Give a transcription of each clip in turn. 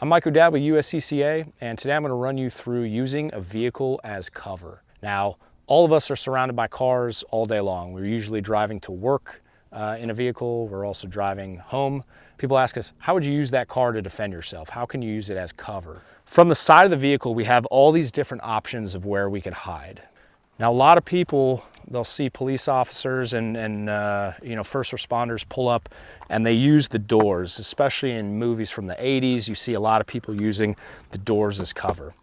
I'm Michael Dad with USCCA, and today I'm going to run you through using a vehicle as cover. Now, all of us are surrounded by cars all day long. We're usually driving to work in a vehicle. We're also driving home. People ask us, how would you use that car to defend yourself? How can you use it as cover? From the side of the vehicle, we have all these different options of where we could hide. Now, a lot of people, they'll see police officers and first responders pull up and they use the doors, especially in movies from the 80s. You see a lot of people using the doors as cover.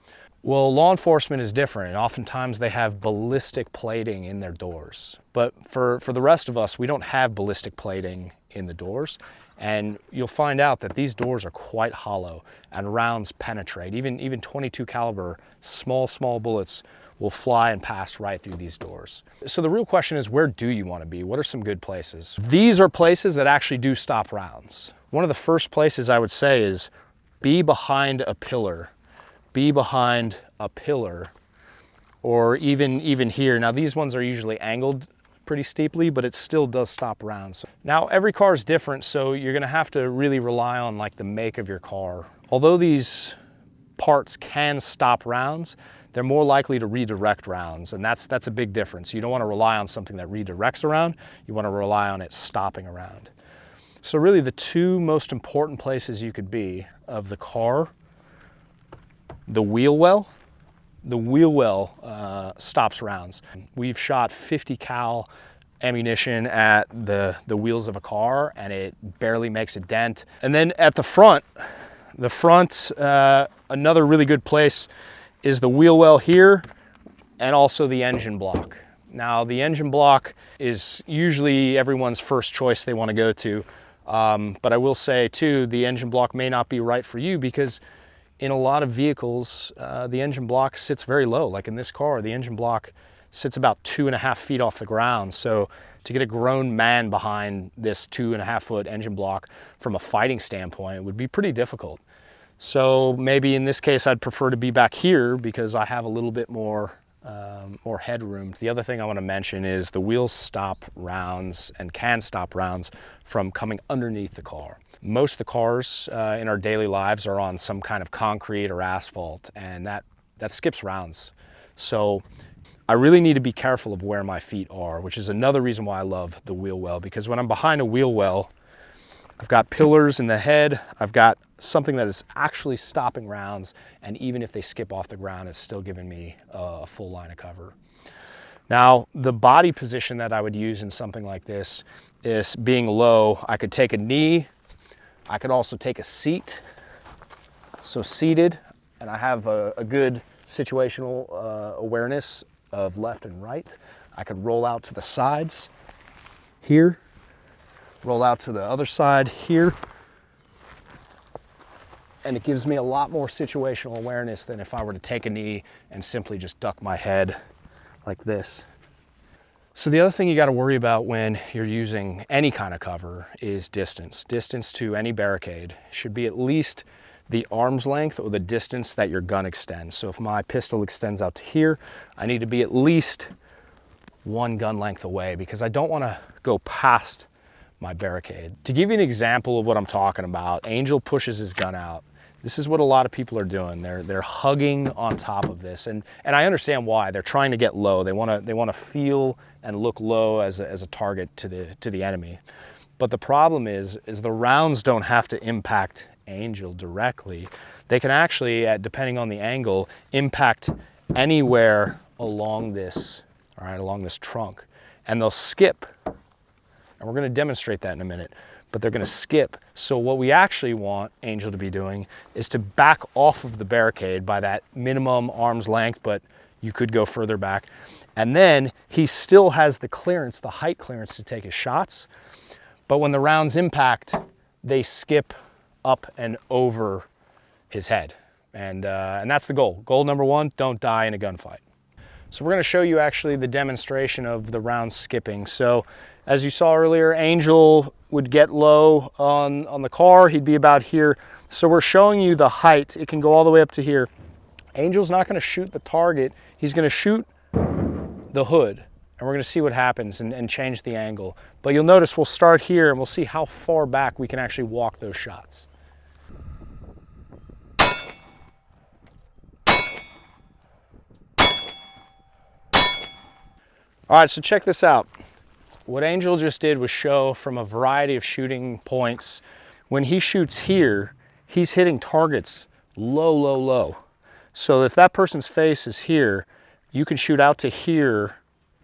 Well, law enforcement is different, and oftentimes they have ballistic plating in their doors. But for the rest of us, we don't have ballistic plating in the doors, and you'll find out that these doors are quite hollow and rounds penetrate. Even 22 caliber small bullets will fly and pass right through these doors. So the real question is, where do you want to be? What are some good places? These are places that actually do stop rounds. One of the first places I would say is be behind a pillar. Be behind a pillar, or even here. Now, these ones are usually angled pretty steeply, but it still does stop rounds. Now, every car is different, so you're gonna have to really rely on like the make of your car. Although these parts can stop rounds, they're more likely to redirect rounds, and that's a big difference. You don't want to rely on something that redirects a round. You want to rely on it stopping a round. So really the two most important places you could be of the car: the wheel well. The wheel well stops rounds. We've shot 50 cal ammunition at the wheels of a car, and it barely makes a dent. And then at the front, another really good place is the wheel well here, and also the engine block. Now, the engine block is usually everyone's first choice they want to go to, but I will say too, the engine block may not be right for you, because in a lot of vehicles, the engine block sits very low. Like in this car, the engine block sits about 2.5 feet off the ground. So to get a grown man behind this 2.5 foot engine block from a fighting standpoint would be pretty difficult. So maybe in this case, I'd prefer to be back here because I have a little bit more headroom. The other thing I want to mention is the wheels stop rounds and can stop rounds from coming underneath the car. Most of the cars in our daily lives are on some kind of concrete or asphalt, and that skips rounds. So I really need to be careful of where my feet are, which is another reason why I love the wheel well, because when I'm behind a wheel well, I've got pillars in the head, I've got something that is actually stopping rounds, and even if they skip off the ground, it's still giving me a full line of cover. Now, the body position that I would use in something like this is being low. I could take a knee, I could also take a seat, so seated, and I have a good situational awareness of left and right. I could roll out to the sides here, roll out to the other side here, and it gives me a lot more situational awareness than if I were to take a knee and simply just duck my head like this. So the other thing you got to worry about when you're using any kind of cover is distance. Distance to any barricade should be at least the arm's length or the distance that your gun extends. So if my pistol extends out to here, I need to be at least one gun length away, because I don't want to go past my barricade. To give you an example of what I'm talking about, Angel pushes his gun out. This is what a lot of people are doing. They're hugging on top of this, and I understand why. They're trying to get low. They want to feel and look low as a target to the enemy. But the problem is the rounds don't have to impact Angel directly. They can actually, depending on the angle, impact anywhere along this, all right, along this trunk, and they'll skip. And we're going to demonstrate that in a minute, but they're going to skip. So what we actually want Angel to be doing is to back off of the barricade by that minimum arm's length, but you could go further back. And then he still has the clearance, the height clearance to take his shots. But when the rounds impact, they skip up and over his head. And that's the goal. Goal number one, don't die in a gunfight. So we're going to show you actually the demonstration of the round skipping. So as you saw earlier, Angel would get low on the car. He'd be about here. So we're showing you the height. It can go all the way up to here. Angel's not going to shoot the target. He's going to shoot the hood. And we're going to see what happens and change the angle. But you'll notice we'll start here and we'll see how far back we can actually walk those shots. All right, so check this out. What Angel just did was show from a variety of shooting points. When he shoots here, he's hitting targets low, low, low. So if that person's face is here, you can shoot out to here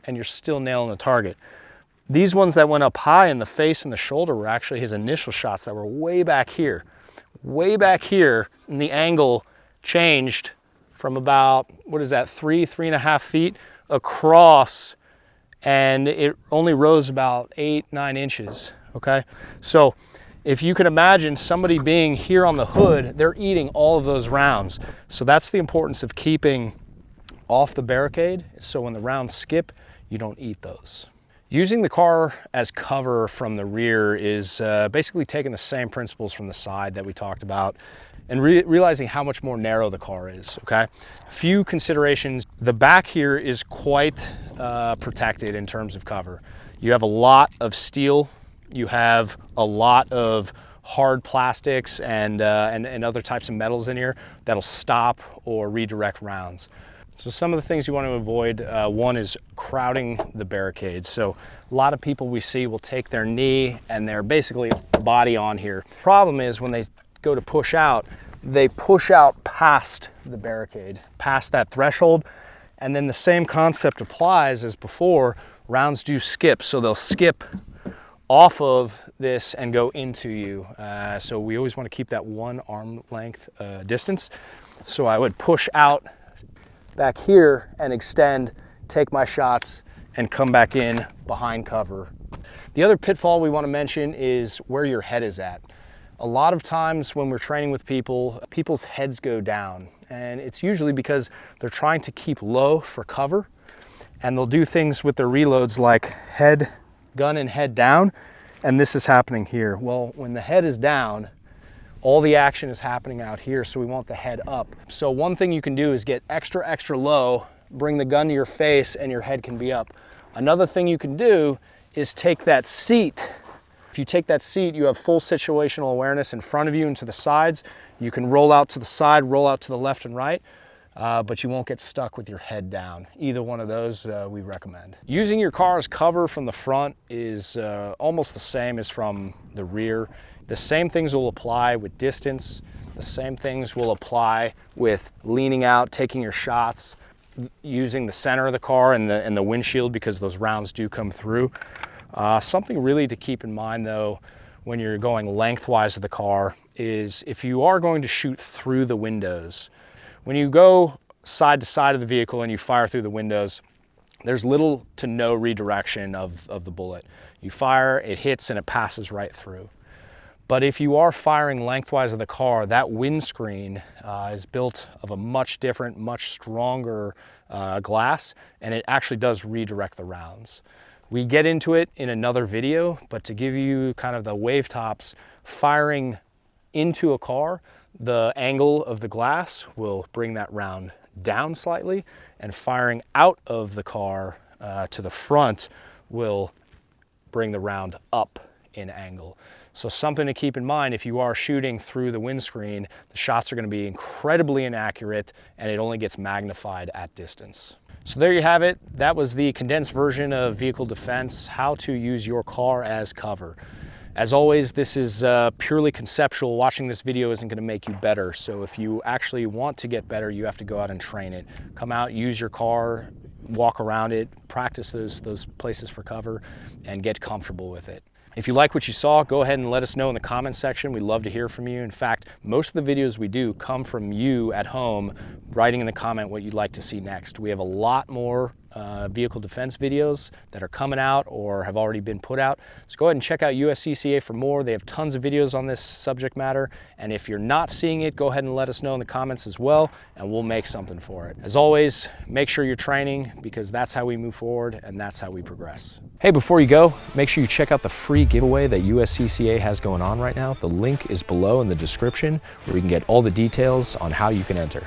and you're still nailing the target. These ones that went up high in the face and the shoulder were actually his initial shots that were way back here. Way back here, and the angle changed from about, what is that, 3.5 feet across, and it only rose about 8-9 inches, okay? So if you can imagine somebody being here on the hood, they're eating all of those rounds. So that's the importance of keeping off the barricade, so when the rounds skip, you don't eat those. Using the car as cover from the rear is basically taking the same principles from the side that we talked about and realizing how much more narrow the car is, okay? A few considerations. The back here is quite protected in terms of cover. You have a lot of steel, you have a lot of hard plastics and other types of metals in here that'll stop or redirect rounds. So some of the things you want to avoid, one is crowding the barricades. So a lot of people we see will take their knee and their basically body on here. Problem is when they go to push out, they push out past the barricade, past that threshold. And then the same concept applies as before, rounds do skip. So they'll skip off of this and go into you. So we always want to keep that 1 arm length distance. So I would push out back here and extend, take my shots, and come back in behind cover. The other pitfall we want to mention is where your head is at. A lot of times when we're training with people, people's heads go down, and it's usually because they're trying to keep low for cover, and they'll do things with their reloads like head, gun and head down, and this is happening here. Well, when the head is down, all the action is happening out here, so we want the head up. So one thing you can do is get extra, extra low, bring the gun to your face, and your head can be up. Another thing you can do is take that seat. If you take that seat, you have full situational awareness in front of you and to the sides. You can roll out to the side, roll out to the left and right, but you won't get stuck with your head down. Either one of those we recommend. Using your car as cover from the front is almost the same as from the rear. The same things will apply with distance. The same things will apply with leaning out, taking your shots, using the center of the car and the windshield because those rounds do come through. Something really to keep in mind though, when you're going lengthwise of the car is if you are going to shoot through the windows, when you go side to side of the vehicle and you fire through the windows, there's little to no redirection of the bullet. You fire, it hits, and it passes right through. But if you are firing lengthwise of the car, that windscreen is built of a much different, much stronger glass, and it actually does redirect the rounds. We get into it in another video, but to give you kind of the wave tops, firing into a car, the angle of the glass will bring that round down slightly, and firing out of the car to the front will bring the round up in angle. So something to keep in mind, if you are shooting through the windscreen, the shots are going to be incredibly inaccurate and it only gets magnified at distance. So there you have it. That was the condensed version of vehicle defense, how to use your car as cover. As always, this is purely conceptual. Watching this video isn't going to make you better. So if you actually want to get better, you have to go out and train it. Come out, use your car, walk around it, practice those places for cover, and get comfortable with it. If you like what you saw, go ahead and let us know in the comments section. We'd love to hear from you. In fact, most of the videos we do come from you at home writing in the comment what you'd like to see next. We have a lot more vehicle defense videos that are coming out or have already been put out. So go ahead and check out USCCA for more. They have tons of videos on this subject matter. And if you're not seeing it, go ahead and let us know in the comments as well, and we'll make something for it. As always, make sure you're training because that's how we move forward and that's how we progress. Hey, before you go, make sure you check out the free giveaway that USCCA has going on right now. The link is below in the description where you can get all the details on how you can enter.